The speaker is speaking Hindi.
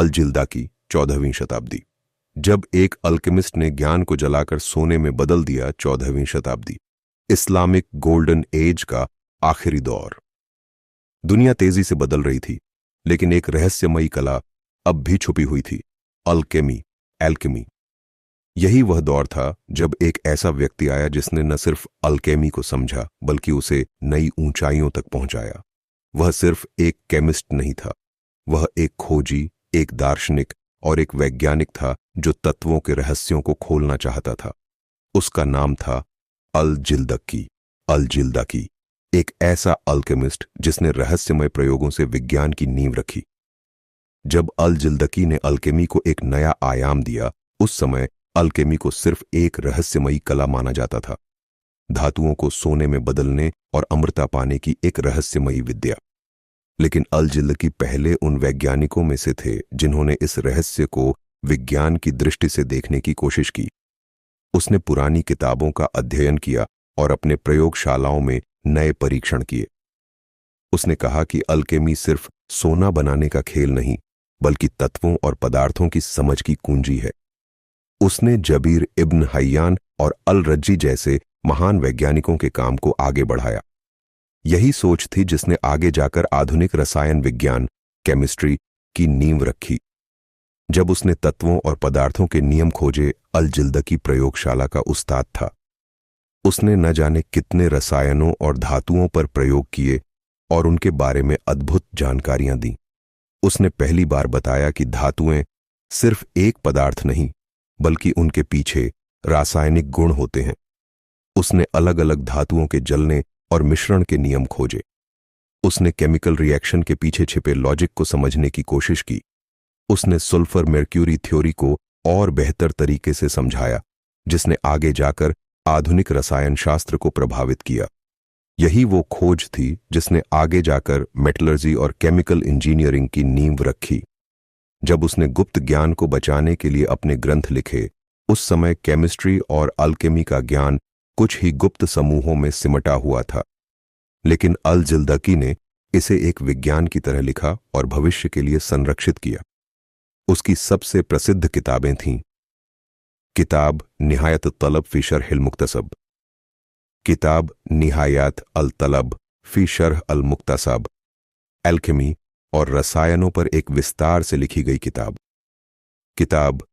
अल-जिल्दाकी 14वीं शताब्दी। जब एक अल्केमिस्ट ने ज्ञान को जलाकर सोने में बदल दिया। 14वीं शताब्दी, इस्लामिक गोल्डन एज का आखिरी दौर। दुनिया तेजी से बदल रही थी, लेकिन एक रहस्यमयी कला अब भी छुपी हुई थी, अल्केमी, एल्केमी। यही वह दौर था जब एक ऐसा व्यक्ति आया जिसने न सिर्फ अल्केमी को समझा बल्कि उसे नई ऊंचाइयों तक पहुंचाया। वह सिर्फ एक केमिस्ट नहीं था, वह एक खोजी, एक दार्शनिक और एक वैज्ञानिक था जो तत्वों के रहस्यों को खोलना चाहता था। उसका नाम था अल-जिल्दाकी। अल-जिल्दाकी, एक ऐसा अल्केमिस्ट जिसने रहस्यमय प्रयोगों से विज्ञान की नींव रखी। जब अल-जिल्दाकी ने अल्केमी को एक नया आयाम दिया, उस समय अल्केमी को सिर्फ एक रहस्यमयी कला माना जाता था, धातुओं को सोने में बदलने और अमृता पाने की एक रहस्यमयी विद्या। लेकिन अल-जिल्दाकी पहले उन वैज्ञानिकों में से थे जिन्होंने इस रहस्य को विज्ञान की दृष्टि से देखने की कोशिश की। उसने पुरानी किताबों का अध्ययन किया और अपने प्रयोगशालाओं में नए परीक्षण किए। उसने कहा कि अल्केमी सिर्फ सोना बनाने का खेल नहीं, बल्कि तत्वों और पदार्थों की समझ की कुंजी है। उसने जबीर इब्न हय्यान और अल-रज्जी जैसे महान वैज्ञानिकों के काम को आगे बढ़ाया। यही सोच थी जिसने आगे जाकर आधुनिक रसायन विज्ञान, केमिस्ट्री की नींव रखी। जब उसने तत्वों और पदार्थों के नियम खोजे, अल-जिल्दाकी प्रयोगशाला का उस्ताद था। उसने न जाने कितने रसायनों और धातुओं पर प्रयोग किए और उनके बारे में अद्भुत जानकारियां दी। उसने पहली बार बताया कि धातुएं सिर्फ एक पदार्थ नहीं, बल्कि उनके पीछे रासायनिक गुण होते हैं। उसने अलग अलग धातुओं के जलने और मिश्रण के नियम खोजे। उसने केमिकल रिएक्शन के पीछे छिपे लॉजिक को समझने की कोशिश की। उसने सल्फर मर्क्यूरी थ्योरी को और बेहतर तरीके से समझाया, जिसने आगे जाकर आधुनिक रसायन शास्त्र को प्रभावित किया। यही वो खोज थी जिसने आगे जाकर मेटलर्जी और केमिकल इंजीनियरिंग की नींव रखी। जब उसने गुप्त ज्ञान को बचाने के लिए अपने ग्रंथ लिखे, उस समय केमिस्ट्री और अल्केमी का ज्ञान कुछ ही गुप्त समूहों में सिमटा हुआ था। लेकिन अल-जिल्दाकी ने इसे एक विज्ञान की तरह लिखा और भविष्य के लिए संरक्षित किया। उसकी सबसे प्रसिद्ध किताबें थीं: किताब निहायत तलब फी शरह अल-मुक्तसब, किताब निहायत अल-तलब फी शरह अल-मुक्तसब, एल्केमी और रसायनों पर एक विस्तार से लिखी गई किताब, किताब